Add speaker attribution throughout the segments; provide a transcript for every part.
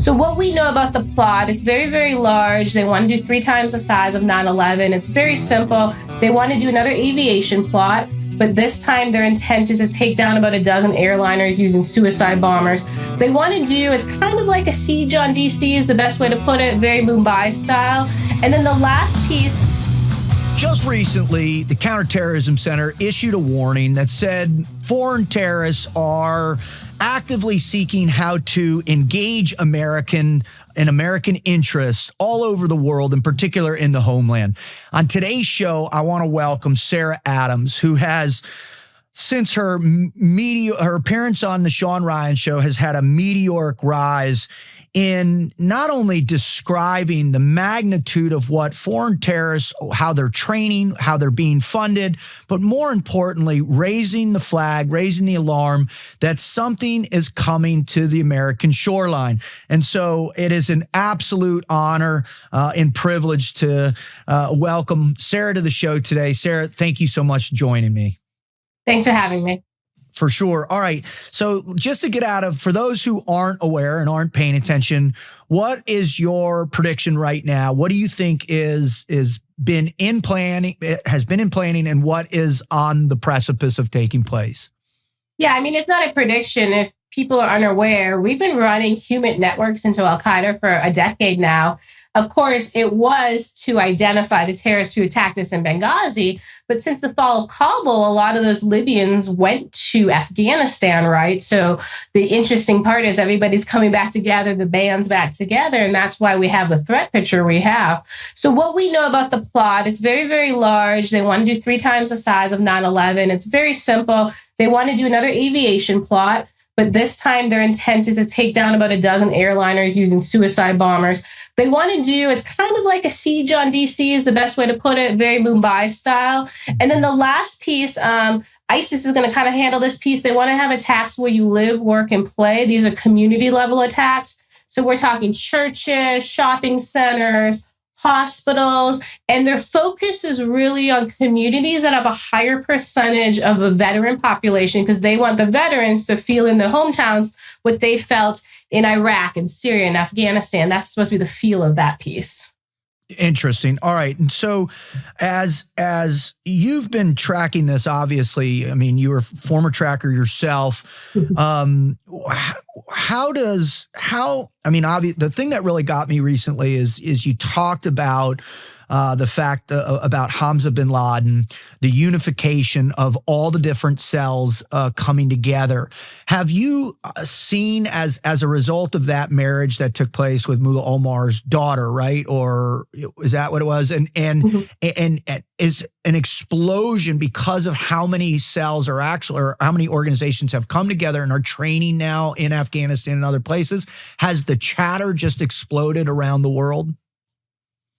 Speaker 1: So what we know about the plot, it's very, very large. They want to do 3 times the size of 9/11. It's very simple. They want to do another aviation plot, but this time their intent is to take down about a dozen airliners using suicide bombers. They want to do, it's kind of like a siege on DC is the best way to put it, very Mumbai-style. And then the last piece.
Speaker 2: Just recently, the Counterterrorism Center issued a warning that said foreign terrorists are actively seeking how to engage American interests all over the world, in particular in the homeland. On today's show, I want to welcome Sarah Adams, who has, since her appearance on the Sean Ryan Show, has had a meteoric rise in not only describing the magnitude of what foreign terrorists, how they're training, how they're being funded, but more importantly, raising the flag, raising the alarm that something is coming to the American shoreline. And so it is an absolute honor and privilege to welcome Sarah to the show today. Sarah, thank you so much for joining me.
Speaker 1: Thanks for having me.
Speaker 2: For sure. All right. So just to get out of, for those who aren't aware and aren't paying attention, what is your prediction right now? What do you think has been in planning, and what is on the precipice of taking place?
Speaker 1: Yeah, I mean, it's not a prediction. If people are unaware, we've been running human networks into al-Qaeda for a decade now. Of course, it was to identify the terrorists who attacked us in Benghazi. But since the fall of Kabul, a lot of those Libyans went to Afghanistan, right? So the interesting part is everybody's coming back together, the band's back together, and that's why we have the threat picture we have. So what we know about the plot, it's very, very large. They want to do 3 times the size of 9/11. It's very simple. They want to do another aviation plot, but this time their intent is to take down about a dozen airliners using suicide bombers. They want to do, it's kind of like a siege on DC is the best way to put it, very Mumbai style. And then the last piece, ISIS is going to kind of handle this piece. They want to have attacks where you live, work, and play. These are community level attacks. So we're talking churches, shopping centers, hospitals, and their focus is really on communities that have a higher percentage of a veteran population because they want the veterans to feel in their hometowns what they felt in Iraq and Syria and Afghanistan. That's supposed to be the feel of that piece.
Speaker 2: Interesting. All right. And so as you've been tracking this, obviously, I mean, you were a former tracker yourself. The thing that really got me recently is you talked about the fact about Hamza bin Laden, the unification of all the different cells coming together. Have you seen as a result of that marriage that took place with Mullah Omar's daughter, right? Or is that what it was? And is an explosion because of how many cells are actually, or how many organizations have come together and are training now in Afghanistan and other places? Has the chatter just exploded around the world?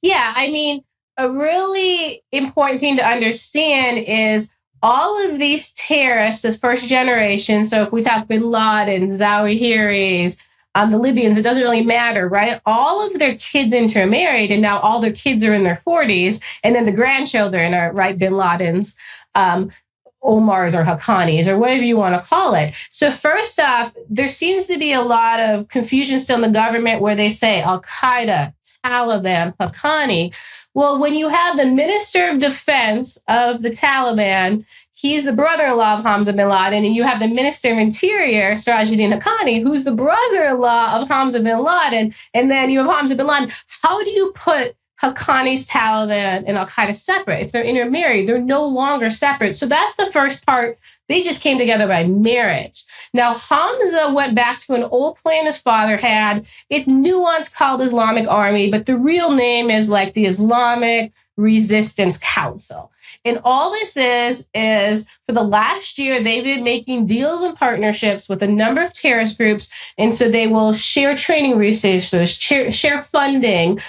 Speaker 1: Yeah, I mean, a really important thing to understand is all of these terrorists, this first generation, so if we talk bin Laden, Zawahiris, the Libyans, it doesn't really matter, right? All of their kids intermarried, and now all their kids are in their 40s, and then the grandchildren are, right, bin Ladens, Omars or Haqqanis or whatever you want to call it. So first off, there seems to be a lot of confusion still in the government where they say al-Qaeda, Taliban, Haqqani. Well, when you have the Minister of Defense of the Taliban, he's the brother-in-law of Hamza bin Laden, and you have the Minister of Interior, Sirajuddin Haqqani, who's the brother-in-law of Hamza bin Laden, and then you have Hamza bin Laden. How do you put Haqqani's Taliban and al-Qaeda separate? If they're intermarried, they're no longer separate. So that's the first part. They just came together by marriage. Now, Hamza went back to an old plan his father had. It's nuanced called Islamic Army, but the real name is like the Islamic Resistance Council. And all this is for the last year, they've been making deals and partnerships with a number of terrorist groups. And so they will share training resources, share funding,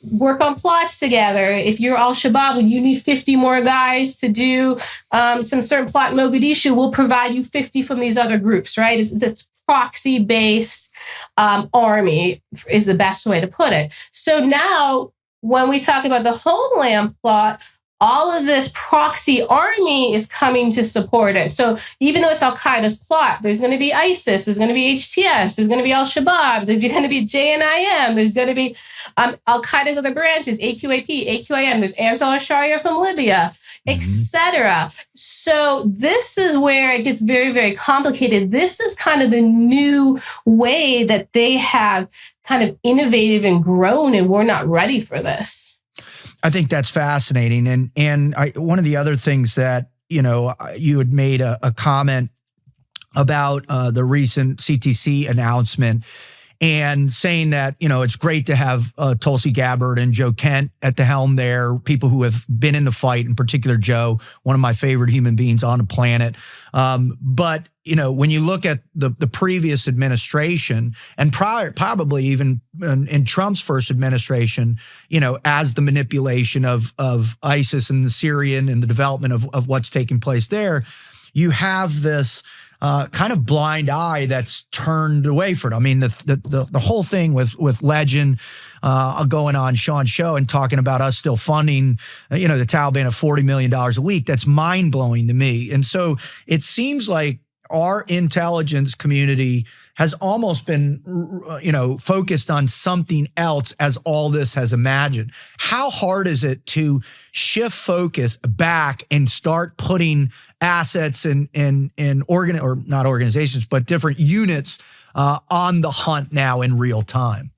Speaker 1: work on plots together. If you're al-Shabaab and you need 50 more guys to do some certain plot in Mogadishu, we'll provide you 50 from these other groups, right? It's proxy-based army is the best way to put it. So now when we talk about the homeland plot, all of this proxy army is coming to support it. So even though it's al-Qaeda's plot, there's going to be ISIS, there's going to be HTS, there's going to be al-Shabaab, there's going to be JNIM, there's going to be al-Qaeda's other branches, AQAP, AQIM, there's Ansar al-Sharia from Libya, etc. So this is where it gets very, very complicated. This is kind of the new way that they have kind of innovated and grown, and we're not ready for this.
Speaker 2: I think that's fascinating. And one of the other things that, you had made a comment about the recent CTC announcement and saying that, it's great to have Tulsi Gabbard and Joe Kent at the helm there, people who have been in the fight, in particular Joe, one of my favorite human beings on the planet. But, when you look at the previous administration and probably even in Trump's first administration, as the manipulation of ISIS and the Syrian and the development of what's taking place there, you have this kind of blind eye that's turned away from it. I mean, the whole thing with Legend going on Sean's show and talking about us still funding, the Taliban at $40 million a week, that's mind-blowing to me. And so it seems like our intelligence community has almost been, focused on something else as all this has imagined. How hard is it to shift focus back and start putting assets and not organizations, but different units on the hunt now in real time?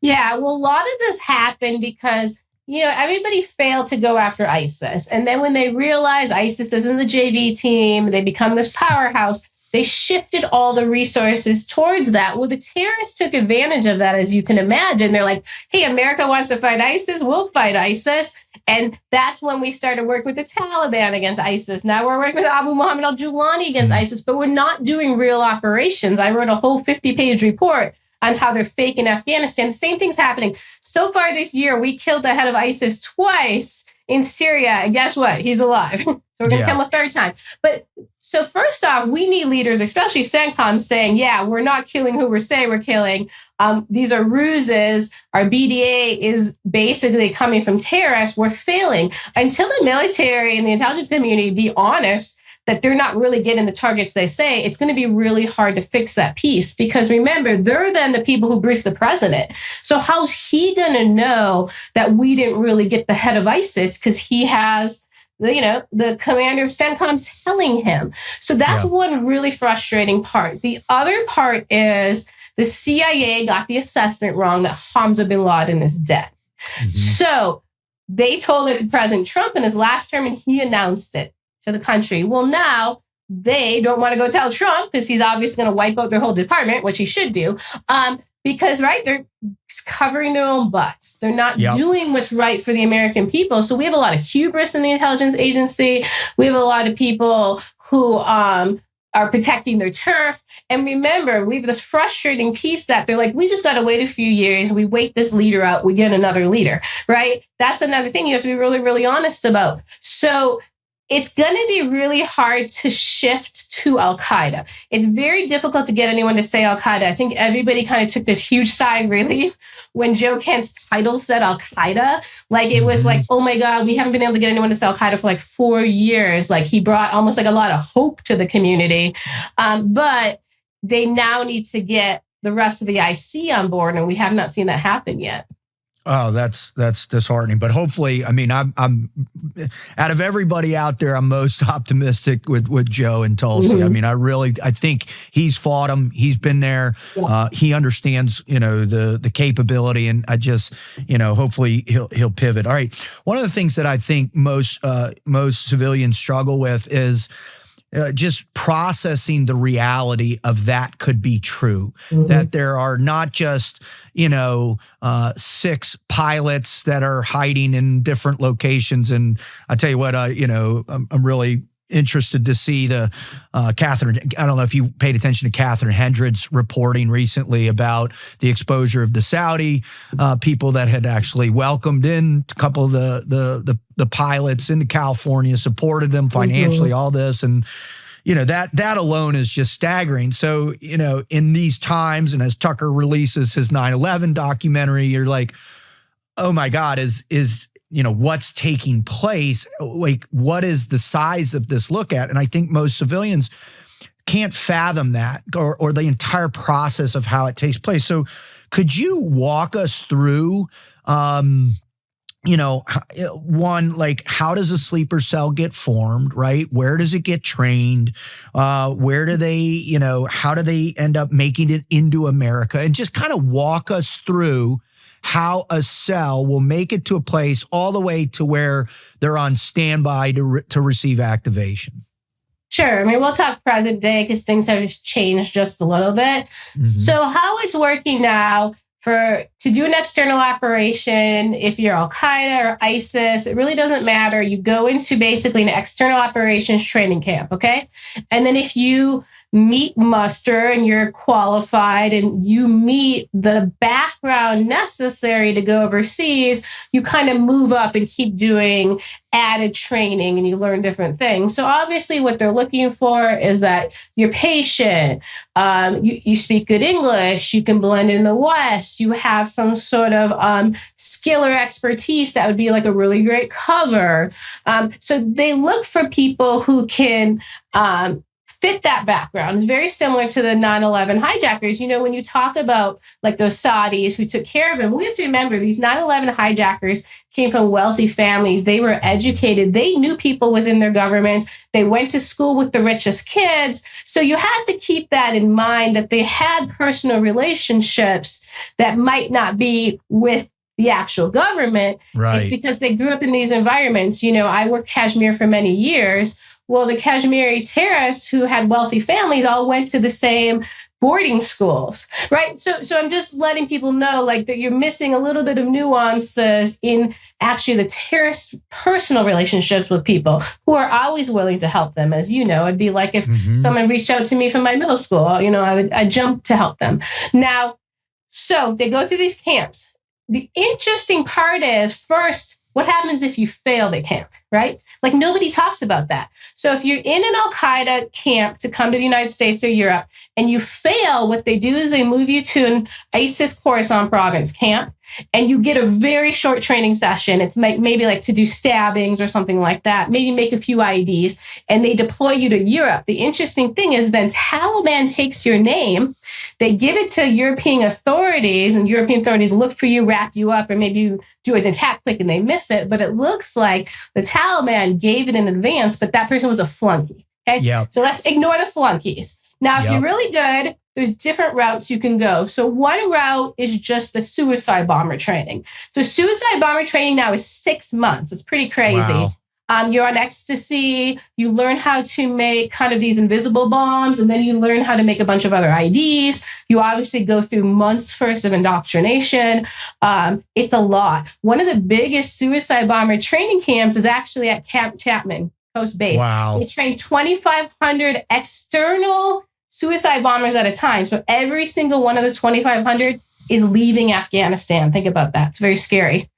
Speaker 1: Yeah, well, a lot of this happened because everybody failed to go after ISIS. And then when they realize ISIS isn't the JV team, they become this powerhouse, they shifted all the resources towards that. Well, the terrorists took advantage of that, as you can imagine. They're like, hey, America wants to fight ISIS, we'll fight ISIS. And that's when we started working with the Taliban against ISIS. Now we're working with Abu Muhammad al-Julani against ISIS, but we're not doing real operations. I wrote a whole 50-page report on how they're fake in Afghanistan. The same thing's happening. So far this year, we killed the head of ISIS twice in Syria. And guess what? He's alive. So we're going to kill him a third time. But so first off, we need leaders, especially CENTCOM, saying, yeah, we're not killing who we're saying we're killing. These are ruses. Our BDA is basically coming from terrorists. We're failing. Until the military and the intelligence community be honest that they're not really getting the targets they say, it's going to be really hard to fix that piece. Because remember, they're then the people who brief the president. So how's he going to know that we didn't really get the head of ISIS? Because he has, the commander of CENTCOM telling him. So that's one really frustrating part. The other part is the CIA got the assessment wrong that Hamza bin Laden is dead. So they told it to President Trump in his last term, and he announced it to the country. Well, now they don't want to go tell Trump because he's obviously going to wipe out their whole department, which he should do. Because, they're covering their own butts. They're not doing what's right for the American people. So we have a lot of hubris in the intelligence agency. We have a lot of people who are protecting their turf. And remember, we have this frustrating piece that they're like, we just got to wait a few years. We wait this leader out. We get another leader, right? That's another thing you have to be really, really honest about. So it's going to be really hard to shift to al-Qaeda. It's very difficult to get anyone to say al-Qaeda. I think everybody kind of took this huge sigh of relief when Joe Kent's title said al-Qaeda. Like, it was like, oh my God, we haven't been able to get anyone to say al-Qaeda for like 4 years. Like, he brought almost like a lot of hope to the community. But they now need to get the rest of the IC on board, and we have not seen that happen yet.
Speaker 2: Oh, that's disheartening. But hopefully, I mean, I'm out of everybody out there, I'm most optimistic with Joe and Tulsi. I mean, I think he's fought him. He's been there. He understands, the capability, and I just, hopefully he'll pivot. All right. One of the things that I think most civilians struggle with is just processing the reality of that could be true, that there are not just, 6 pilots that are hiding in different locations. And I tell you what, I'm really interested to see the Catherine. I don't know if you paid attention to Catherine Hendred's reporting recently about the exposure of the Saudi people that had actually welcomed in a couple of the pilots into California, supported them financially, all this. And, that alone is just staggering. So, in these times, and as Tucker releases his 9/11 documentary, you're like, oh my God, is what's taking place, like what is the size of this look at? And I think most civilians can't fathom that or the entire process of how it takes place. So could you walk us through, one, like how does a sleeper cell get formed, right? Where does it get trained? Where do they, how do they end up making it into America? And just kind of walk us through how a cell will make it to a place all the way to where they're on standby to receive activation.
Speaker 1: Sure. I mean, we'll talk present day because things have changed just a little bit. Mm-hmm. So how it's working now to do an external operation, if you're al-Qaeda or ISIS, it really doesn't matter. You go into basically an external operations training camp, okay? And then if you meet muster and you're qualified and you meet the background necessary to go overseas, you kind of move up and keep doing added training and you learn different things. So obviously what they're looking for is that you're patient, you speak good English, you can blend in the West, you have some sort of skill or expertise that would be like a really great cover. So they look for people who can fit that background. It's very similar to the 9/11 hijackers. When you talk about like those Saudis who took care of him, we have to remember these 9/11 hijackers came from wealthy families. They were educated. They knew people within their governments. They went to school with the richest kids. So you have to keep that in mind, that they had personal relationships that might not be with the actual government. Right. It's because they grew up in these environments. I worked Kashmir for many years. Well, the Kashmiri terrorists who had wealthy families all went to the same boarding schools, right? So I'm just letting people know like that you're missing a little bit of nuances in actually the terrorists' personal relationships with people who are always willing to help them. As you know, it'd be like if someone reached out to me from my middle school, I'd jump to help them. Now, so they go through these camps. The interesting part is, first, what happens if you fail the camp, right? Like nobody talks about that. So if you're in an al-Qaeda camp to come to the United States or Europe and you fail, what they do is they move you to an ISIS Khorasan province camp and you get a very short training session. It's maybe like to do stabbings or something like that, maybe make a few IEDs, and they deploy you to Europe. The interesting thing is then Taliban takes your name, they give it to European authorities, and European authorities look for you, wrap you up, or maybe you do an attack click and they miss it. But it looks like the Taliban gave it in advance, but that person was a flunky. Okay. Yep. So let's ignore the flunkies. Now, if you're really good, there's different routes you can go. So one route is just the suicide bomber training. So suicide bomber training now is 6 months. It's pretty crazy. Wow. You're on ecstasy. You learn how to make kind of these invisible bombs, and then you learn how to make a bunch of other IDs. You obviously go through months first of indoctrination. It's a lot. One of the biggest suicide bomber training camps is actually at Camp Chapman Coast Base. Wow. They train 2,500 external suicide bombers at a time. So every single one of those 2,500 is leaving Afghanistan. Think about that. It's very scary.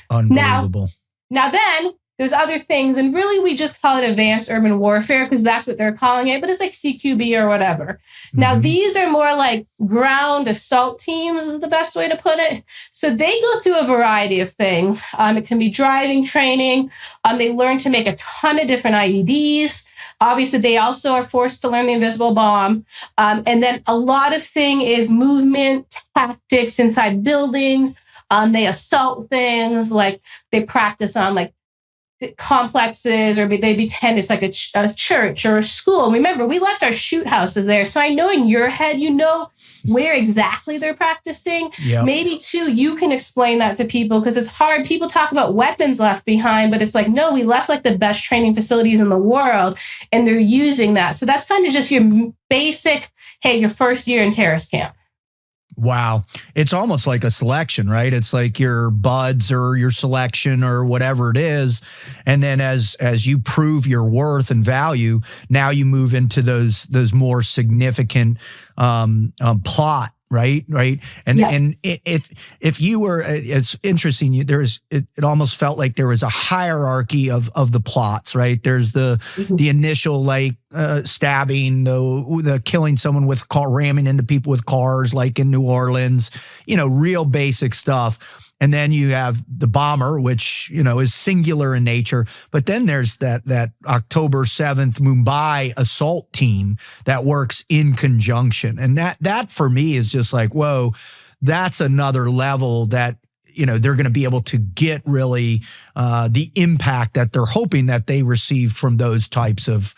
Speaker 2: Unbelievable.
Speaker 1: Now then, there's other things, and really we just call it advanced urban warfare because that's what they're calling it, but it's like CQB or whatever. Now, these are more like ground assault teams is the best way to put it. So they go through a variety of things. It can be driving training. They learn to make a ton of different IEDs. Obviously, they also are forced to learn the invisible bomb. And then a lot of thing is movement tactics inside buildings. They assault things, like they practice on like complexes, or they pretend it's like a church or a school. Remember, we left our shoot houses there. So I know in your head, where exactly they're practicing. Yep. Maybe too, you can explain that to people because it's hard. People talk about weapons left behind, but it's like, no, we left like the best training facilities in the world and they're using that. So that's kind of just your basic, hey, your first year in terrorist camp.
Speaker 2: Wow. It's almost like a selection, right? It's like your buds or your selection or whatever it is. And then as you prove your worth and value, now you move into those more significant plot, right? And yeah. And if you were, it's interesting. It almost felt like there was a hierarchy of the plots, right? There's the initial like stabbing, the killing someone with ramming into people with cars, like in New Orleans, real basic stuff. And then you have the bomber, which, is singular in nature. But then there's that October 7th Mumbai assault team that works in conjunction. And that for me is just like, whoa, that's another level that, they're going to be able to get really the impact that they're hoping that they receive from those types of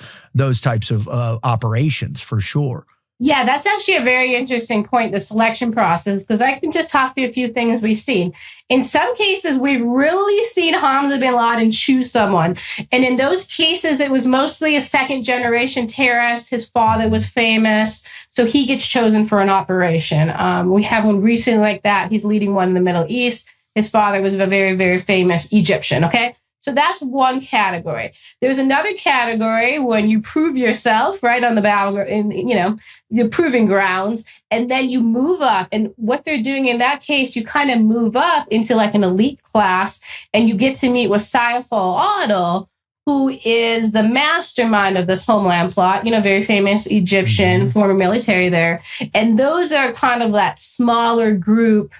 Speaker 2: operations for sure.
Speaker 1: Yeah, that's actually a very interesting point, the selection process, because I can just talk through a few things we've seen. In some cases, we've really seen Hamza bin Laden choose someone. And in those cases, it was mostly a second generation terrorist. His father was famous, so he gets chosen for an operation. We have one recently like that. He's leading one in the Middle East. His father was a very, very famous Egyptian, okay? So that's one category. There's another category when you prove yourself right on the battle, the proving grounds, and then you move up. And what they're doing in that case, you kind of move up into like an elite class, and you get to meet with Saif al-Adil, who is the mastermind of this homeland plot, very famous Egyptian, former military there. And those are kind of that smaller group,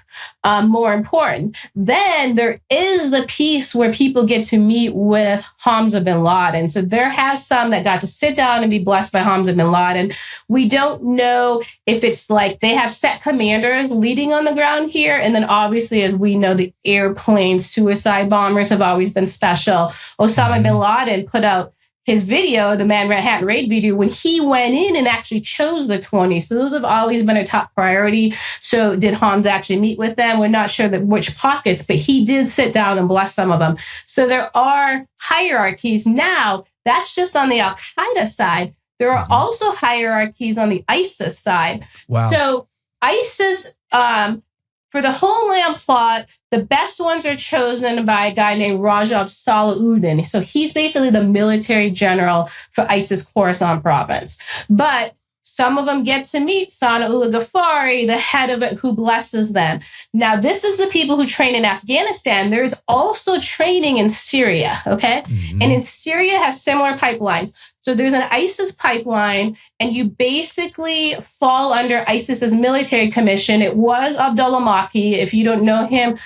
Speaker 1: more important. Then there is the piece where people get to meet with Hamza bin Laden. So there has some that got to sit down and be blessed by Hamza bin Laden. We don't know if it's like they have set commanders leading on the ground here. And then obviously, as we know, the airplane suicide bombers have always been special. Osama bin Laden put out his video, the Manhattan Raid video, when he went in and actually chose the 20. So those have always been a top priority. So did Hamza actually meet with them? We're not sure which pockets, but he did sit down and bless some of them. So there are hierarchies. Now, that's just on the al-Qaeda side. There are also hierarchies on the ISIS side.
Speaker 2: Wow.
Speaker 1: So ISIS, for the homeland plot, the best ones are chosen by a guy named Rajab Salahuddin. So he's basically the military general for ISIS Khorasan province. But some of them get to meet Sanaullah Ghaffari, the head of it, who blesses them. Now, this is the people who train in Afghanistan. There's also training in Syria, okay? And in Syria has similar pipelines. So there's an ISIS pipeline, and you basically fall under ISIS's military commission. It was Abdullah Maki. If you don't know him,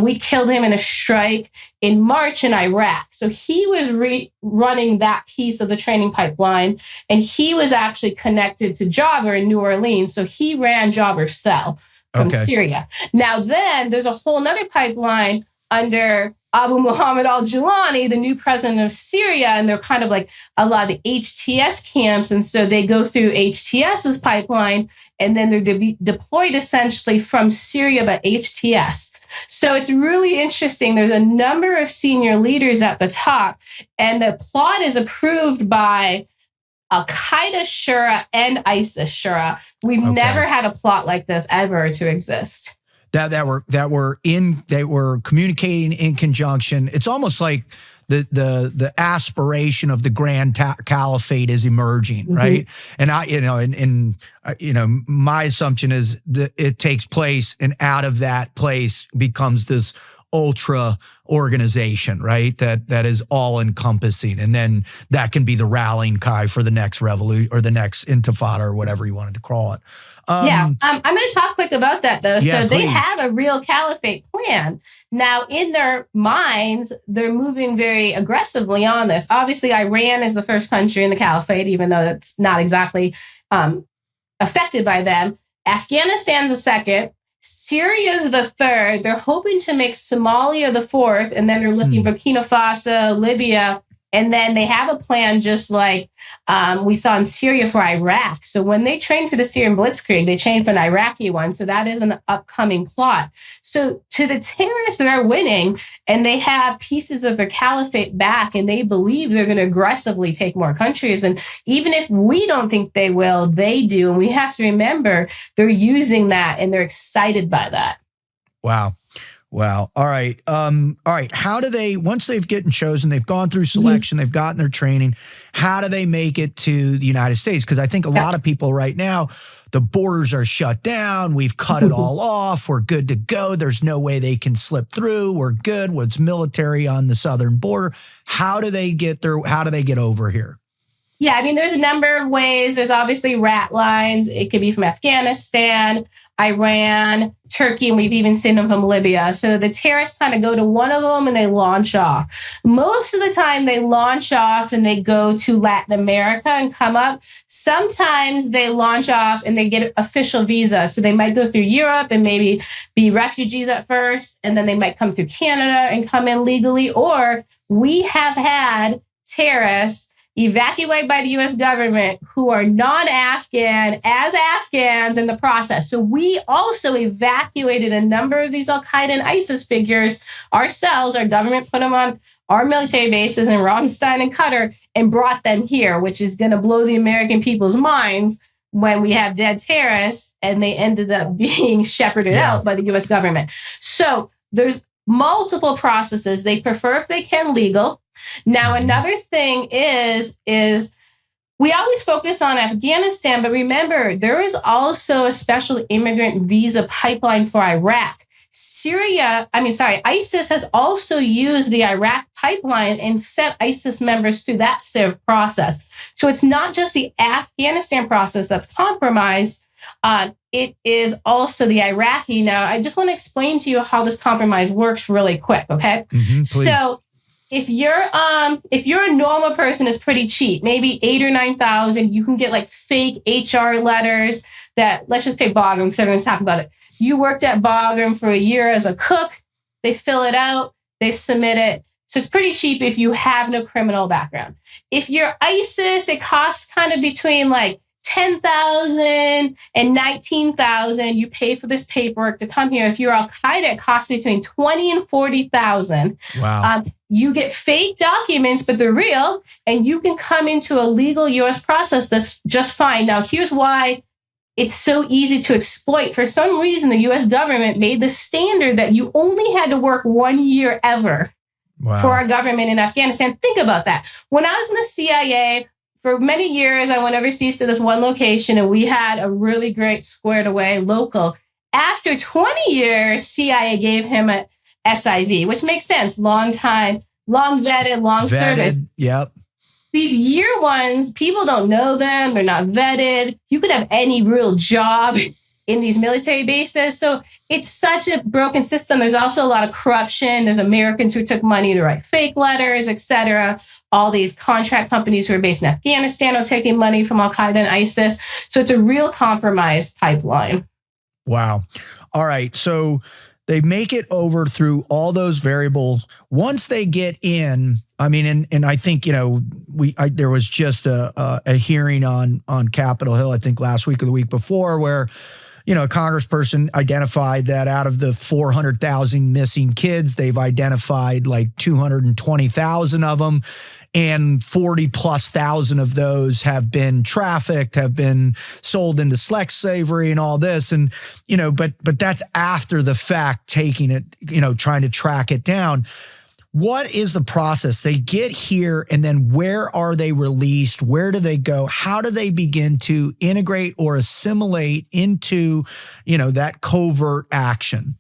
Speaker 1: we killed him in a strike in March in Iraq. So he was running that piece of the training pipeline, and he was actually connected to Jabr in New Orleans. So he ran Jabr's cell from Syria. Now then, there's a whole nother pipeline under Abu Muhammad al-Julani, the new president of Syria, and they're kind of like a lot of the HTS camps. And so they go through HTS's pipeline, and then they're deployed essentially from Syria by HTS. So it's really interesting. There's a number of senior leaders at the top, and the plot is approved by al-Qaeda Shura and ISIS Shura. We've never had a plot like this ever to exist.
Speaker 2: That were communicating in conjunction. It's almost like the aspiration of the grand caliphate is emerging, right? And my assumption is that it takes place, and out of that place becomes this ultra organization, right? That is all encompassing, and then that can be the rallying cry for the next revolution or the next intifada or whatever you wanted to call it.
Speaker 1: I'm going to talk quick about that, though.
Speaker 2: Yeah,
Speaker 1: so they
Speaker 2: please.
Speaker 1: have a real caliphate plan. Now, in their minds, they're moving very aggressively on this. Obviously, Iran is the first country in the caliphate, even though it's not exactly affected by them. Afghanistan's the second. Syria's the third. They're hoping to make Somalia the fourth, and then they're looking Burkina Faso, Libya, and then they have a plan just like we saw in Syria for Iraq. So when they train for the Syrian Blitzkrieg, they train for an Iraqi one. So that is an upcoming plot. So to the terrorists, they're winning, and they have pieces of their caliphate back, and they believe they're going to aggressively take more countries. And even if we don't think they will, they do. And we have to remember they're using that, and they're excited by that.
Speaker 2: Wow. All right. How do they, once they've gotten chosen, they've gone through selection, they've gotten their training, how do they make it to the United States? Because I think a lot of people right now, the borders are shut down. We've cut it all off. We're good to go. There's no way they can slip through. We're good. What's military on the southern border? How do they get over here? Yeah,
Speaker 1: I mean, there's a number of ways. There's obviously rat lines. It could be from Afghanistan. Iran, Turkey, and we've even seen them from Libya. So the terrorists kind of go to one of them and they launch off. Most of the time they launch off and they go to Latin America and come up. Sometimes they launch off and they get official visa. So they might go through Europe and maybe be refugees at first, and then they might come through Canada and come in legally. Or we have had terrorists evacuated by the U.S. government who are non-Afghan as Afghans in the process. So we also evacuated a number of these al-Qaeda and ISIS figures ourselves. Our government put them on our military bases in Ramstein and Qatar and brought them here, which is going to blow the American people's minds when we have dead terrorists and they ended up being shepherded out by the U.S. government. So there's multiple processes. They prefer, if they can, legal. Now, another thing is we always focus on Afghanistan, but remember, there is also a special immigrant visa pipeline for Iraq. ISIS has also used the Iraq pipeline and sent ISIS members through that SIV process. So it's not just the Afghanistan process that's compromised. It is also the Iraqi. Now, I just want to explain to you how this compromise works really quick, okay?
Speaker 2: Please.
Speaker 1: So if you're a normal person, it's pretty cheap, maybe 8,000 or 9,000. You can get like fake HR letters that, let's just pick Bagram because everyone's talking about it. You worked at Bagram for a year as a cook. They fill it out, they submit it. So it's pretty cheap if you have no criminal background. If you're ISIS, it costs kind of between like 10,000 and 19,000. You pay for this paperwork to come here. If you're al-Qaeda, it costs between 20 and 40,000.
Speaker 2: Wow.
Speaker 1: You get fake documents, but they're real, and you can come into a legal U.S. process that's just fine. Now, here's why it's so easy to exploit. For some reason, the U.S. government made the standard that you only had to work 1 year ever for our government in Afghanistan. Think about that. When I was in the CIA, for many years, I went overseas to this one location, and we had a really great squared away local. After 20 years, CIA gave him a SIV, which makes sense. Long time, long vetted, long service.
Speaker 2: Yep.
Speaker 1: These year ones, people don't know them. They're not vetted. You could have any real job in these military bases. So it's such a broken system. There's also a lot of corruption. There's Americans who took money to write fake letters, etc. All these contract companies who are based in Afghanistan are taking money from al-Qaeda and ISIS. So it's a real compromised pipeline.
Speaker 2: Wow. All right. So they make it over through all those variables. Once they get in, I mean, and I think, you know, there was just a hearing on Capitol Hill, I think last week or the week before, where, you know, a congressperson identified that out of the 400,000 missing kids, they've identified like 220,000 of them, and 40,000+ of those have been trafficked, have been sold into sex slavery and all this. And, you know, but that's after the fact, taking it, you know, trying to track it down. What is the process? They get here, and then where are they released? Where do they go? How do they begin to integrate or assimilate into, you know, that covert action?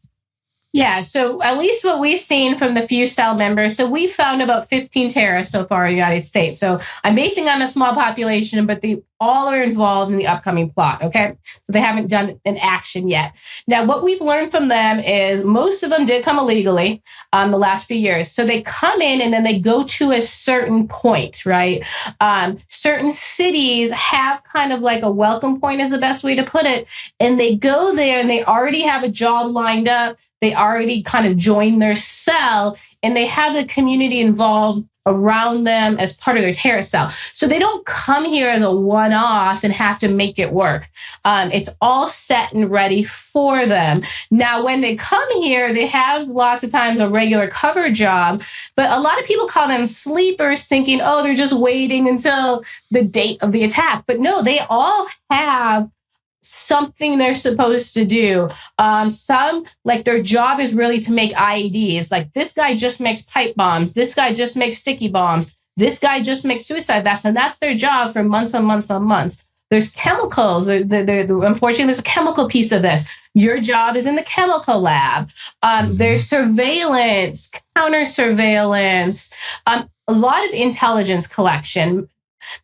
Speaker 1: Yeah, so at least what we've seen from the few cell members, so we found about 15 terrorists so far in the United States. So I'm basing on a small population, but they all are involved in the upcoming plot, okay? So they haven't done an action yet. Now, what we've learned from them is most of them did come illegally the last few years. So they come in and then they go to a certain point, right? Certain cities have kind of like a welcome point is the best way to put it. And they go there and they already have a job lined up. They already kind of joined their cell, and they have the community involved around them as part of their terrorist cell. So they don't come here as a one-off and have to make it work. It's all set and ready for them. Now, when they come here, they have lots of times a regular cover job, but a lot of people call them sleepers, thinking, oh, they're just waiting until the date of the attack. But no, they all have something they're supposed to do. Some, like, their job is really to make IEDs. Like, this guy just makes pipe bombs. This guy just makes sticky bombs. This guy just makes suicide vests. And that's their job for months and months and months. There's chemicals. Unfortunately, there's a chemical piece of this. Your job is in the chemical lab. There's surveillance, counter surveillance, a lot of intelligence collection.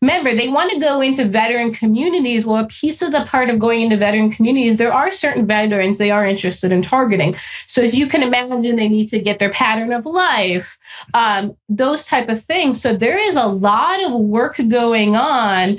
Speaker 1: remember, they want to go into veteran communities. Well, a piece of the part of going into veteran communities, there are certain veterans they are interested in targeting. So as you can imagine, they need to get their pattern of life, those type of things. So there is a lot of work going on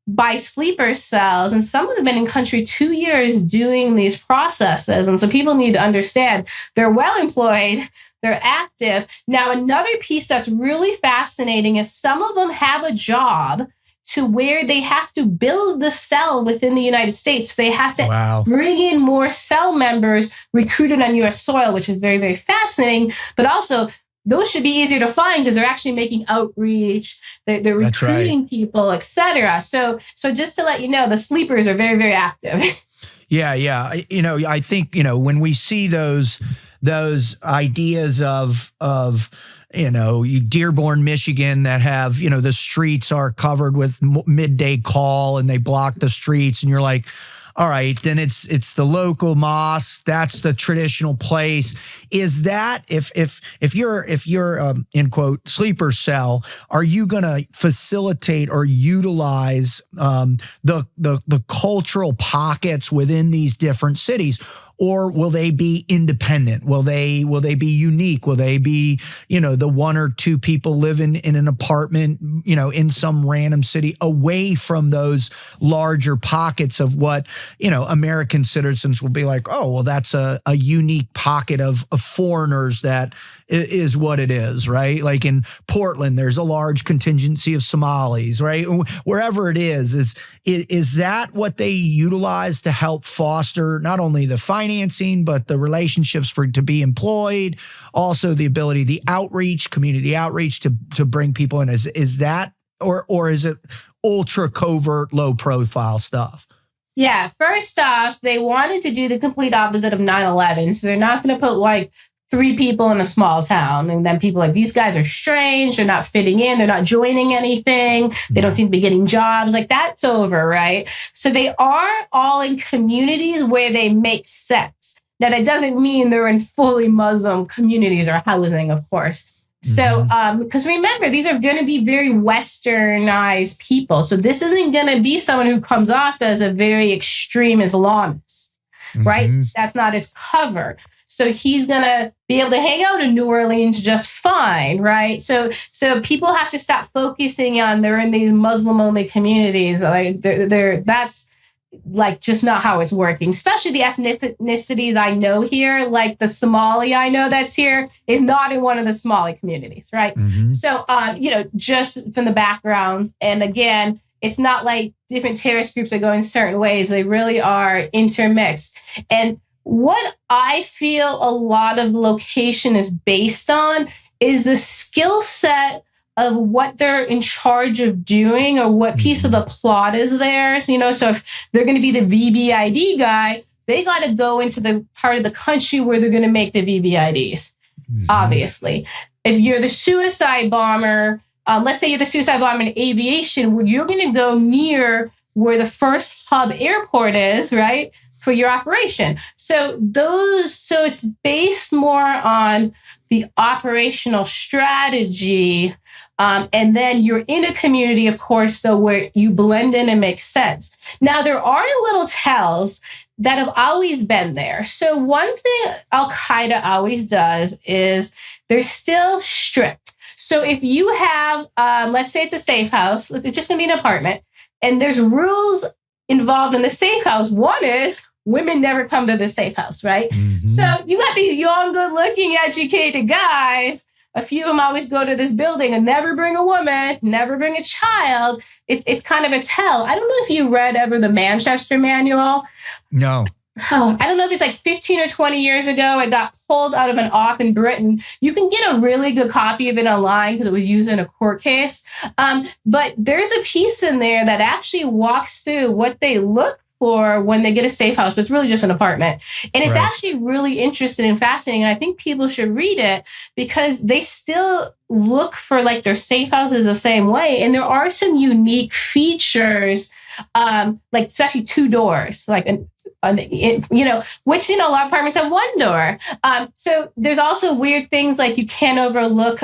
Speaker 1: by sleeper cells, and some of them have been in country 2 years doing these processes. And so people need to understand they're well employed, they're active. Now, another piece that's really fascinating is some of them have a job to where they have to build the cell within the United States. So they have to bring in more cell members recruited on U.S. soil, which is very, very fascinating. But also, those should be easier to find because they're actually making outreach, they're recruiting people, et cetera. So just to let you know, the sleepers are very, very active.
Speaker 2: Yeah. I think, when we see those ideas of Dearborn, Michigan, that have, the streets are covered with midday call and they block the streets, and you're like, all right, then it's the local mosque. That's the traditional place. Is that if you're in quote sleeper cell, are you going to facilitate or utilize the cultural pockets within these different cities? Or will they be independent? Will they be unique? Will they be, the one or two people living in an apartment, in some random city away from those larger pockets of what, American citizens will be like, oh, well, that's a unique pocket of foreigners that is what it is, right? Like in Portland, there's a large contingency of Somalis, right? Wherever it is that what they utilize to help foster not only the financing, but the relationships to be employed, also the ability, the outreach, community outreach to bring people in? Is that, or is it ultra covert, low profile stuff?
Speaker 1: Yeah, first off, they wanted to do the complete opposite of 9/11. So they're not going to put like 3 people in a small town and then people like, these guys are strange, they're not fitting in, they're not joining anything, they don't seem to be getting jobs. Like, that's over, right? So they are all in communities where they make sense. Now, that doesn't mean they're in fully Muslim communities or housing, of course. So, because remember, these are going to be very westernized people. So this isn't going to be someone who comes off as a very extreme Islamist, right? That's not his cover. So he's going to be able to hang out in New Orleans just fine, right? So people have to stop focusing on they're in these Muslim-only communities. Like that's like just not how it's working, especially the ethnicities I know here, like the Somali I know that's here is not in one of the Somali communities, right? So, just from the backgrounds. And again, it's not like different terrorist groups are going certain ways. They really are intermixed. And what I feel a lot of location is based on is the skill set of what they're in charge of doing or what piece of the plot is theirs. So if they're going to be the VBID guy, they got to go into the part of the country where they're going to make the VBIDs, obviously. If you're the suicide bomber, let's say you're the suicide bomber in aviation, where you're going to go near where the first hub airport is, right, for your operation. So it's based more on the operational strategy. And then you're in a community, of course, though, where you blend in and make sense. Now, there are little tells that have always been there. So one thing al-Qaeda always does is they're still strict. So if you have, let's say it's a safe house, it's just going to be an apartment, and there's rules involved in the safe house. One is women never come to the safe house, right? So you got these young, good-looking, educated guys. A few of them always go to this building and never bring a woman, never bring a child. It's kind of a tell. I don't know if you read ever the Manchester Manual.
Speaker 2: No.
Speaker 1: Oh, I don't know if it's like 15 or 20 years ago. It got pulled out of an op in Britain. You can get a really good copy of it online because it was used in a court case. But there's a piece in there that actually walks through what they look for when they get a safe house, but it's really just an apartment. And it's actually really interesting and fascinating. And I think people should read it because they still look for like their safe houses the same way. And there are some unique features, like especially 2 doors, like which, a lot of apartments have 1 door. So there's also weird things like you can't overlook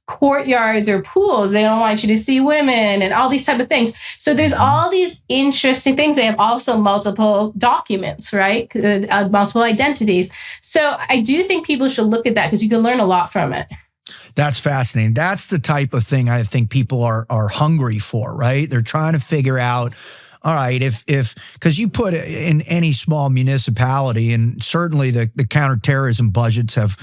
Speaker 1: courtyards or pools. They don't want you to see women and all these type of things. So there's all these interesting things. They have also multiple documents, right? Multiple identities. So I do think people should look at that because you can learn a lot from it.
Speaker 2: That's fascinating. That's the type of thing I think people are hungry for, right? They're trying to figure out, all right, if because you put in any small municipality, and certainly the counterterrorism budgets have,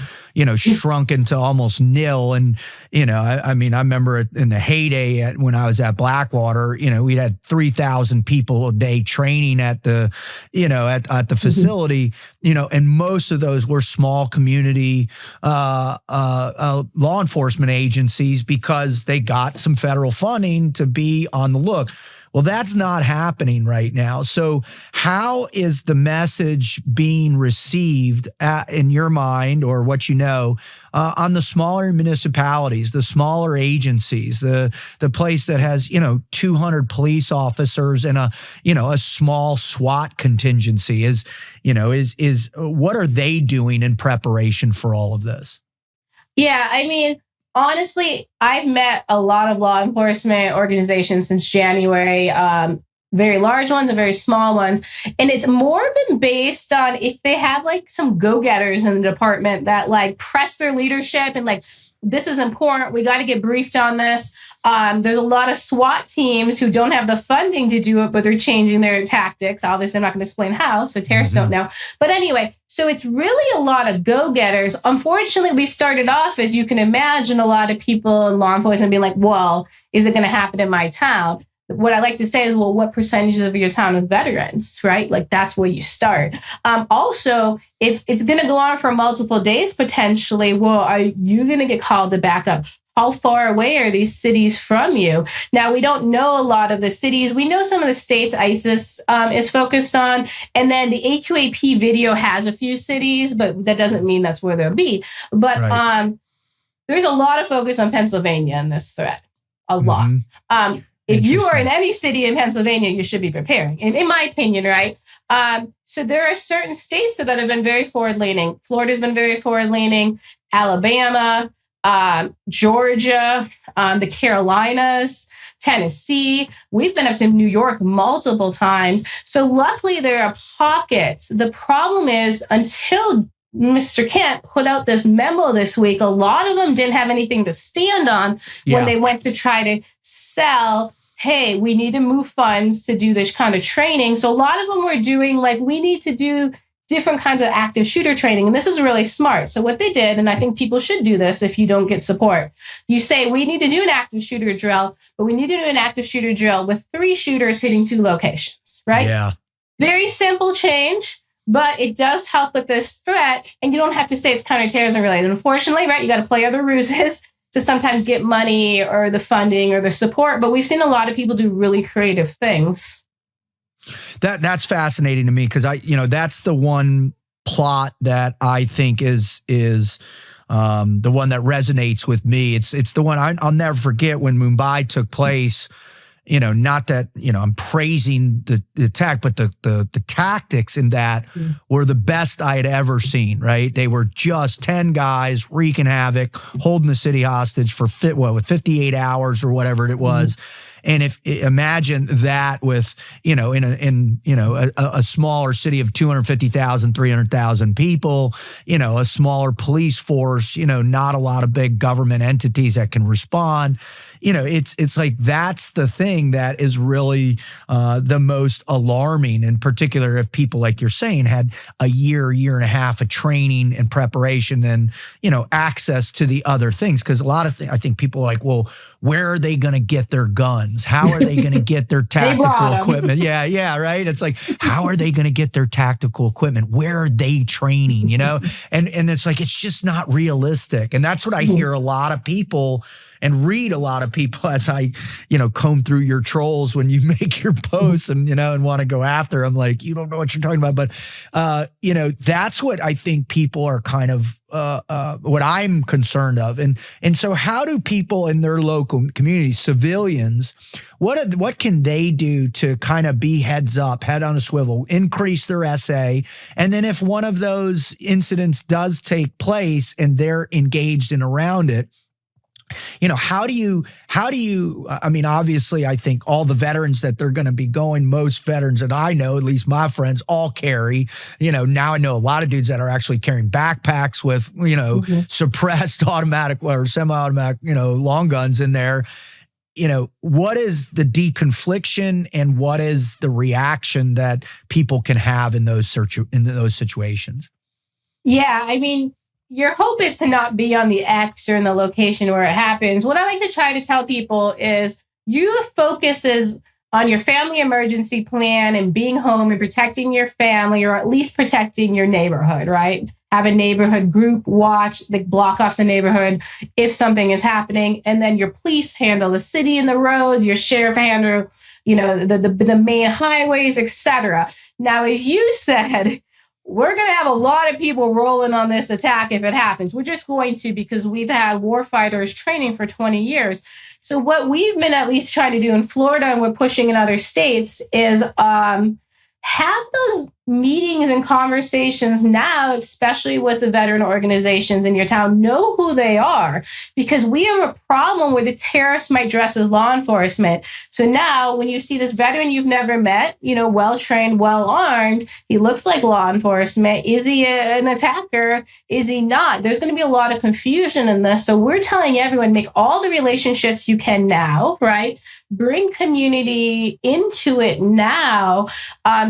Speaker 2: shrunken to almost nil. And, I mean, I remember in the heyday when I was at Blackwater, we had 3,000 people a day training at the, at the facility, and most of those were small community law enforcement agencies because they got some federal funding to be on the look. Well, that's not happening right now. So how is the message being received in your mind, or what on the smaller municipalities, the smaller agencies, the place that has, 200 police officers and a small SWAT contingency is what are they doing in preparation for all of this?
Speaker 1: Yeah, I mean, honestly, I've met a lot of law enforcement organizations since January, very large ones and very small ones. And it's more been based on if they have like some go-getters in the department that like press their leadership and like, this is important. We got to get briefed on this. There's a lot of SWAT teams who don't have the funding to do it, but they're changing their tactics. Obviously, I'm not going to explain how, so terrorists don't know. But anyway, so it's really a lot of go-getters. Unfortunately, we started off, as you can imagine, a lot of people in law enforcement being like, well, is it going to happen in my town? What I like to say is, well, what percentage of your town is veterans, right? Like that's where you start. Also, if it's going to go on for multiple days, potentially, well, are you going to get called to back up? How far away are these cities from you? Now, we don't know a lot of the cities. We know some of the states ISIS is focused on. And then the AQAP video has a few cities, but that doesn't mean that's where they'll be. But right. There's a lot of focus on Pennsylvania in this threat. A lot. If you are in any city in Pennsylvania, you should be preparing, in my opinion, right? So there are certain states that have been very forward-leaning. Florida's been very forward-leaning. Alabama, Georgia, the Carolinas, Tennessee. We've been up to New York multiple times. So luckily there are pockets. The problem is until Mr. Kent put out this memo this week, a lot of them didn't have anything to stand on when they went to try to sell, hey, we need to move funds to do this kind of training. So a lot of them were doing like, we need to do different kinds of active shooter training. And this is really smart. So what they did, and I think people should do this if you don't get support, you say, we need to do an active shooter drill, but we need to do an active shooter drill with 3 shooters hitting 2 locations, right? Yeah. Very simple change. But it does help with this threat, and you don't have to say it's counterterrorism related. Unfortunately, right, you got to play other ruses to sometimes get money or the funding or the support. But we've seen a lot of people do really creative things.
Speaker 2: That's fascinating to me because that's the one plot that I think is the one that resonates with me. It's the one I'll never forget when Mumbai took place. Not that, I'm praising the attack, but the tactics in that were the best I had ever seen, right? They were just 10 guys wreaking havoc, holding the city hostage for 58 hours or whatever it was. And imagine that with, in a smaller city of 250,000, 300,000 people, a smaller police force, not a lot of big government entities that can respond. It's like that's the thing that is really the most alarming, in particular if people, like you're saying, had a year and a half of training and preparation and, access to the other things. Because a lot of I think people are like, well, where are they going to get their guns? How are they going to get their tactical equipment? Yeah, right. It's like, how are they going to get their tactical equipment? Where are they training? And it's like, it's just not realistic. And that's what I hear a lot of people and read a lot of people as I, comb through your trolls when you make your posts and, and want to go after them. Like, you don't know what you're talking about. But, that's what I think people are kind of, what I'm concerned of. And so how do people in their local communities, civilians, what can they do to kind of be heads up, head on a swivel, increase their SA? And then if one of those incidents does take place and they're engaged and around it, How do you, I mean, obviously, I think all the veterans that they're going to be going, most veterans that I know, at least my friends, all carry, now I know a lot of dudes that are actually carrying backpacks with, suppressed automatic or semi-automatic, long guns in there. What is the deconfliction and what is the reaction that people can have in those situations?
Speaker 1: Yeah, I mean, your hope is to not be on the X or in the location where it happens. What I like to try to tell people is your focus is on your family emergency plan and being home and protecting your family, or at least protecting your neighborhood, right? Have a neighborhood group watch, like block off the neighborhood if something is happening. And then your police handle the city and the roads, your sheriff handle, the main highways, etc. Now, as you said, we're going to have a lot of people rolling on this attack if it happens. We're just going to, because we've had warfighters training for 20 years. So what we've been at least trying to do in Florida, and we're pushing in other states, is have those meetings and conversations now, especially with the veteran organizations in your town. Know who they are, because we have a problem where the terrorists might dress as law enforcement. So now when you see this veteran you've never met, well-trained, well-armed, he looks like law enforcement. Is he an attacker? Is he not? There's going to be a lot of confusion in this. So we're telling everyone, make all the relationships you can now, right? Bring community into it now,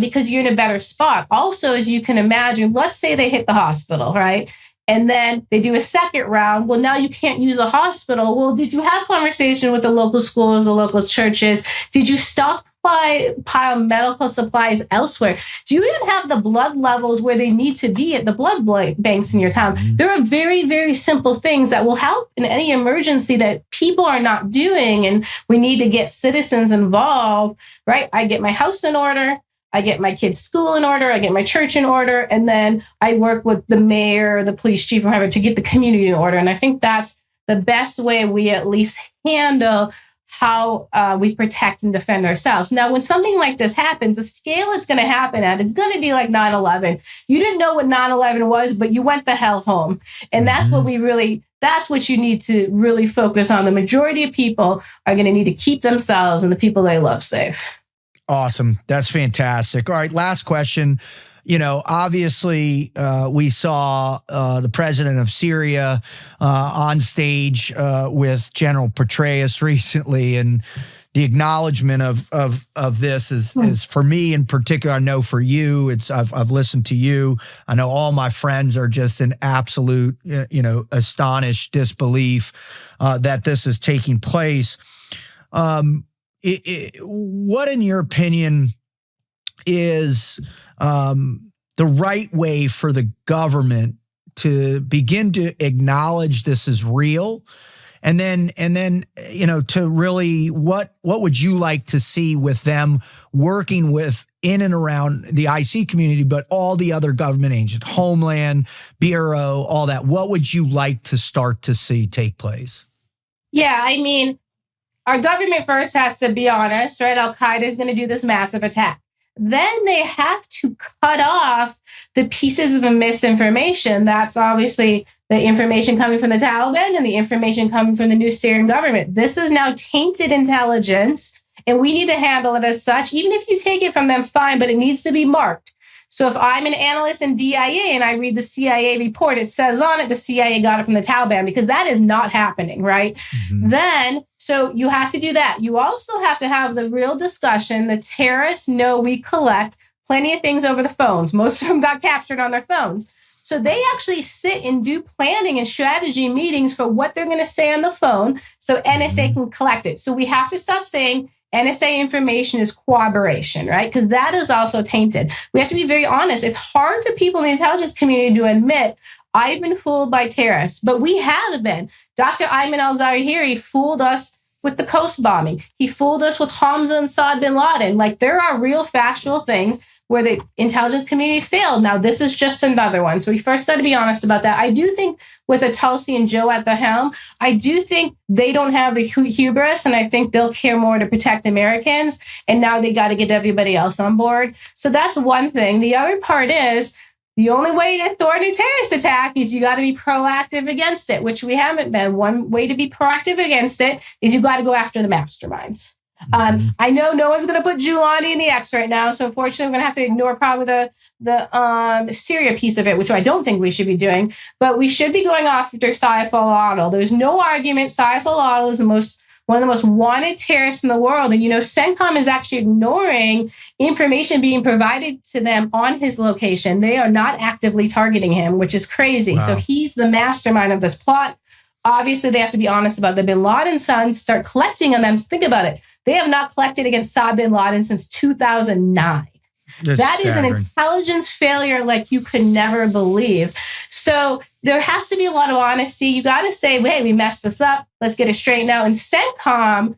Speaker 1: because you're in a better spot. Also, as you can imagine, let's say they hit the hospital, right? And then they do a second round. Well, now you can't use the hospital. Well, did you have conversation with the local schools, the local churches? Did you stockpile medical supplies elsewhere? Do you even have the blood levels where they need to be at the blood banks in your town? Mm-hmm. There are very, very simple things that will help in any emergency that people are not doing. And we need to get citizens involved, right? I get my house in order. I get my kids' school in order, I get my church in order, and then I work with the mayor, the police chief, or whoever to get the community in order. And I think that's the best way we at least handle how we protect and defend ourselves. Now, when something like this happens, the scale it's going to happen at, it's going to be like 9/11. You didn't know what 9/11 was, but you went the hell home. And that's what that's what you need to really focus on. The majority of people are going to need to keep themselves and the people they love safe.
Speaker 2: Awesome. That's fantastic. All right. Last question. Obviously, we saw the president of Syria on stage with General Petraeus recently, and the acknowledgement of this is for me in particular. I know for you, I've listened to you. I know all my friends are just in absolute, astonished disbelief that this is taking place. What, in your opinion, is the right way for the government to begin to acknowledge this is real, and then to really what would you like to see with them working with in and around the IC community, but all the other government agencies, Homeland Bureau, all that? What would you like to start to see take place?
Speaker 1: Yeah, I mean, our government first has to be honest, right? Al-Qaeda is going to do this massive attack. Then they have to cut off the pieces of the misinformation. That's obviously the information coming from the Taliban and the information coming from the new Syrian government. This is now tainted intelligence, and we need to handle it as such. Even if you take it from them, fine, but it needs to be marked. So if I'm an analyst in DIA and I read the CIA report, it says on it the CIA got it from the Taliban, because that is not happening, right? Mm-hmm. Then, so you have to do that. You also have to have the real discussion. The terrorists know we collect plenty of things over the phones. Most of them got captured on their phones. So they actually sit and do planning and strategy meetings for what they're going to say on the phone so NSA can collect it. So we have to stop saying NSA information is corroboration, right? Because that is also tainted. We have to be very honest. It's hard for people in the intelligence community to admit, I've been fooled by terrorists, but we have been. Dr. Ayman al-Zawahiri fooled us with the coast bombing. He fooled us with Hamza and Saad bin Laden. Like, there are real factual things where the intelligence community failed. Now, this is just another one. So we first got to be honest about that. I do think with a Tulsi and Joe at the helm, I do think they don't have the hubris, and I think they'll care more to protect Americans. And now they got to get everybody else on board. So that's one thing. The other part is, The only way to thwart a terrorist attack is you got to be proactive against it, which we haven't been. One way to be proactive against it is you got to go after the masterminds. I know no one's going to put Giuliani in the X right now, so unfortunately, I'm going to have to ignore probably the Syria piece of it, which I don't think we should be doing. But we should be going after Saif al-Adil. There's no argument. Saif al-Adil is one of the most wanted terrorists in the world. And, CENTCOM is actually ignoring information being provided to them on his location. They are not actively targeting him, which is crazy. Wow. So he's the mastermind of this plot. Obviously, they have to be honest about the bin Laden sons, start collecting on them. Think about it. They have not collected against Saad bin Laden since 2009. That is an intelligence failure like you could never believe. So there has to be a lot of honesty. You got to say, hey, we messed this up. Let's get it straightened out. And CENTCOM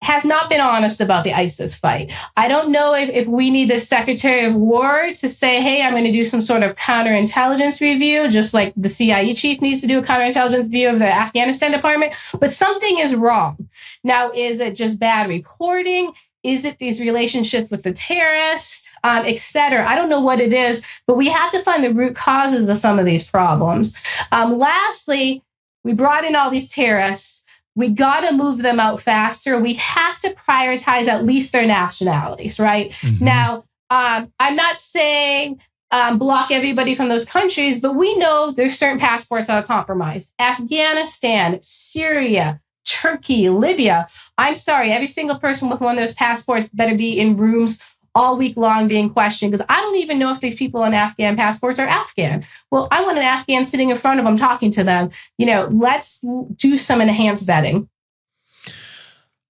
Speaker 1: has not been honest about the ISIS fight. I don't know if we need the Secretary of War to say, hey, I'm going to do some sort of counterintelligence review, just like the CIA chief needs to do a counterintelligence review of the Afghanistan department. But something is wrong. Now, is it just bad reporting? Is it these relationships with the terrorists, et cetera? I don't know what it is, but we have to find the root causes of some of these problems. Lastly, we brought in all these terrorists. We got to move them out faster. We have to prioritize at least their nationalities, right? Mm-hmm. Now, I'm not saying block everybody from those countries, but we know there's certain passports that are compromised. Afghanistan, Syria, Turkey, Libya. I'm sorry, every single person with one of those passports better be in rooms all week long being questioned, because I don't even know if these people on Afghan passports are Afghan. Well, I want an Afghan sitting in front of them talking to them. Let's do some enhanced vetting.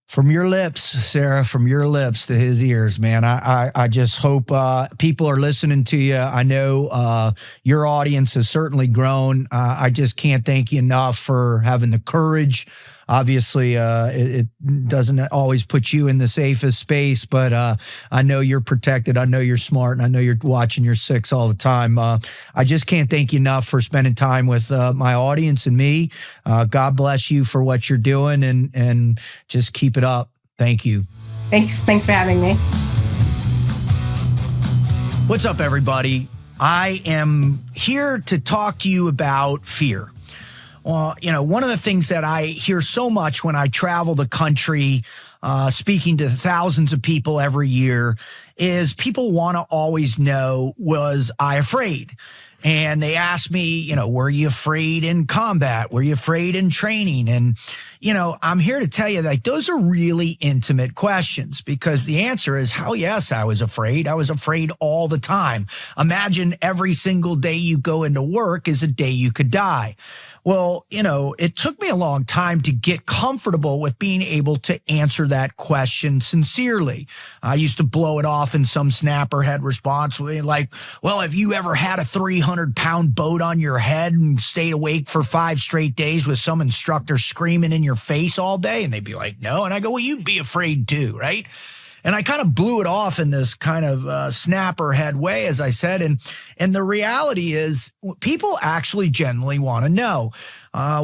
Speaker 2: From your lips, Sarah, from your lips to his ears, man. I just hope people are listening to you. I know your audience has certainly grown. I just can't thank you enough for having the courage. Obviously, it doesn't always put you in the safest space, but I know you're protected. I know you're smart, and I know you're watching your six all the time. I just can't thank you enough for spending time with my audience and me. God bless you for what you're doing, and just keep it up. Thank you.
Speaker 1: Thanks for having me.
Speaker 2: What's up, everybody? I am here to talk to you about fear. Well, one of the things that I hear so much when I travel the country, speaking to thousands of people every year, is people want to always know, was I afraid? And they ask me, were you afraid in combat? Were you afraid in training? And, I'm here to tell you that those are really intimate questions, because the answer is, hell yes, I was afraid. I was afraid all the time. Imagine every single day you go into work is a day you could die. Well, it took me a long time to get comfortable with being able to answer that question sincerely. I used to blow it off in some snapperhead response like, well, have you ever had a 300-pound boat on your head and stayed awake for 5 straight days with some instructor screaming in your face all day? And they'd be like, no. And I go, well, you'd be afraid too, right? And I kind of blew it off in this kind of snapperhead way, as I said. And the reality is people actually genuinely want to know.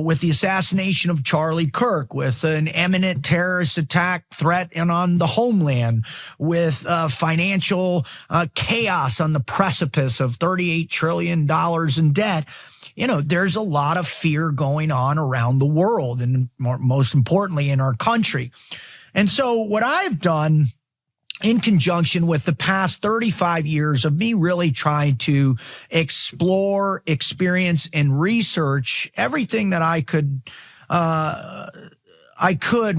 Speaker 2: With the assassination of Charlie Kirk, with an imminent terrorist attack threat and on the homeland, with financial chaos on the precipice of $38 trillion in debt, there's a lot of fear going on around the world, and most importantly in our country. And so what I've done, in conjunction with the past 35 years of me really trying to explore, experience, and research everything that I could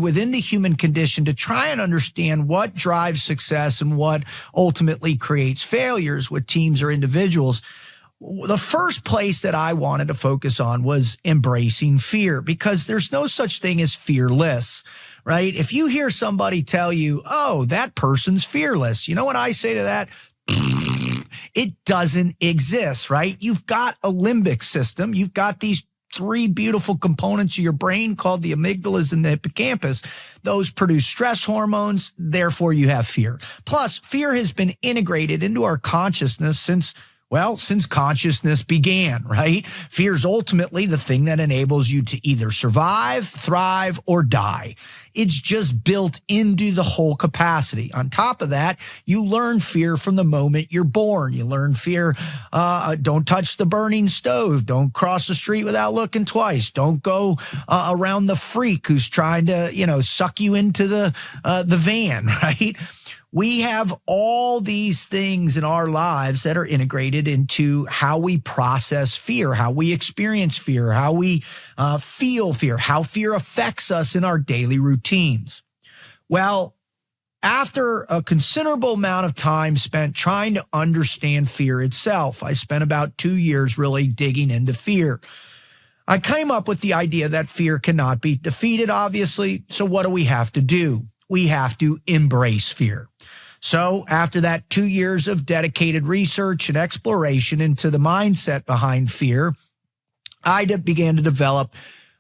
Speaker 2: within the human condition to try and understand what drives success and what ultimately creates failures with teams or individuals. The first place that I wanted to focus on was embracing fear, because there's no such thing as fearless. Right? If you hear somebody tell you, oh, that person's fearless, you know what I say to that? It doesn't exist, right? You've got a limbic system. You've got these 3 beautiful components of your brain called the amygdalas and the hippocampus. Those produce stress hormones. Therefore, you have fear. Plus, fear has been integrated into our consciousness since Well, since consciousness began, right? Fear is ultimately the thing that enables you to either survive, thrive, or die. It's just built into the whole capacity. On top of that, you learn fear from the moment you're born. You learn fear, don't touch the burning stove. Don't cross the street without looking twice. Don't go around the freak who's trying to, suck you into the van, right? We have all these things in our lives that are integrated into how we process fear, how we experience fear, how we feel fear, how fear affects us in our daily routines. Well, after a considerable amount of time spent trying to understand fear itself, I spent about 2 years really digging into fear. I came up with the idea that fear cannot be defeated, obviously. So what do we have to do? We have to embrace fear. So after that 2 years of dedicated research and exploration into the mindset behind fear, I began to develop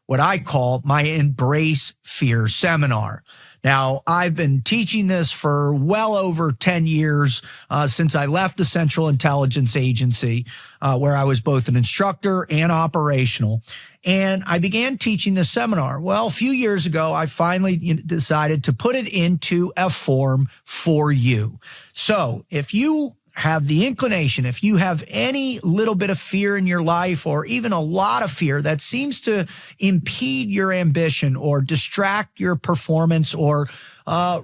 Speaker 2: what I call my Embrace Fear seminar. Now, I've been teaching this for well over 10 years since I left the Central Intelligence Agency, where I was both an instructor and operational. And I began teaching this seminar. Well, a few years ago, I finally decided to put it into a form for you. So if you have the inclination, if you have any little bit of fear in your life or even a lot of fear that seems to impede your ambition or distract your performance or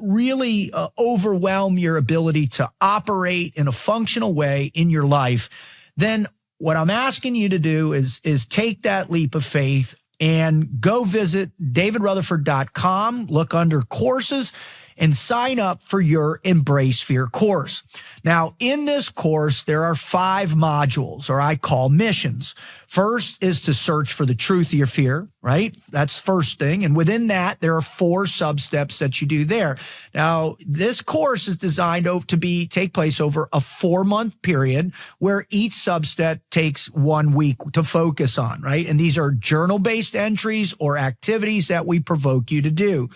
Speaker 2: really overwhelm your ability to operate in a functional way in your life, then what I'm asking you to do is take that leap of faith and go visit davidrutherford.com, look under courses, and sign up for your Embrace Fear course. Now, in this course, there are 5 modules, or I call missions. First is to search for the truth of your fear, right? That's first thing. And within that, there are 4 sub-steps that you do there. Now, this course is designed to take place over a 4-month period where each sub-step takes 1 week to focus on, right? And these are journal-based entries or activities that we provoke you to do.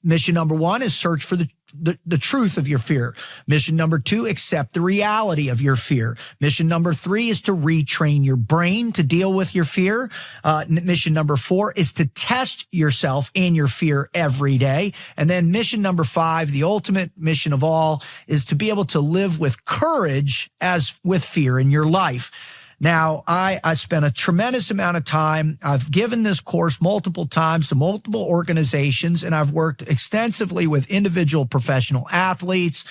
Speaker 2: Mission number 1 is search for the truth of your fear. Mission number 2, accept the reality of your fear. Mission number 3 is to retrain your brain to deal with your fear. Mission number 4 is to test yourself and your fear every day. And then mission number 5, the ultimate mission of all, is to be able to live with courage as with fear in your life. Now, I spent a tremendous amount of time. I've given this course multiple times to multiple organizations, and I've worked extensively with individual professional athletes,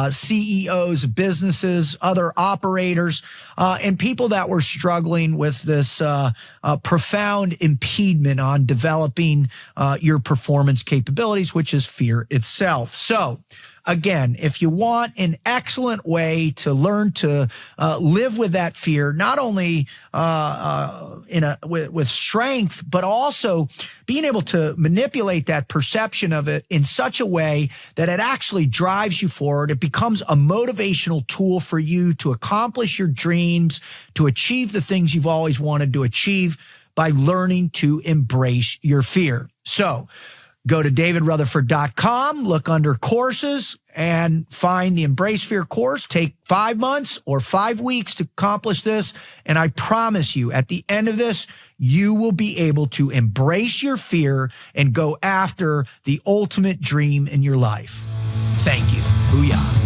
Speaker 2: CEOs of businesses, other operators, and people that were struggling with this profound impediment on developing your performance capabilities, which is fear itself. So, again, if you want an excellent way to learn to live with that fear, not only with strength, but also being able to manipulate that perception of it in such a way that it actually drives you forward, it becomes a motivational tool for you to accomplish your dreams, to achieve the things you've always wanted to achieve by learning to embrace your fear. So, go to davidrutherford.com, look under courses, and find the Embrace Fear course. Take 5 months or 5 weeks to accomplish this. And I promise you, at the end of this, you will be able to embrace your fear and go after the ultimate dream in your life. Thank you. Booyah.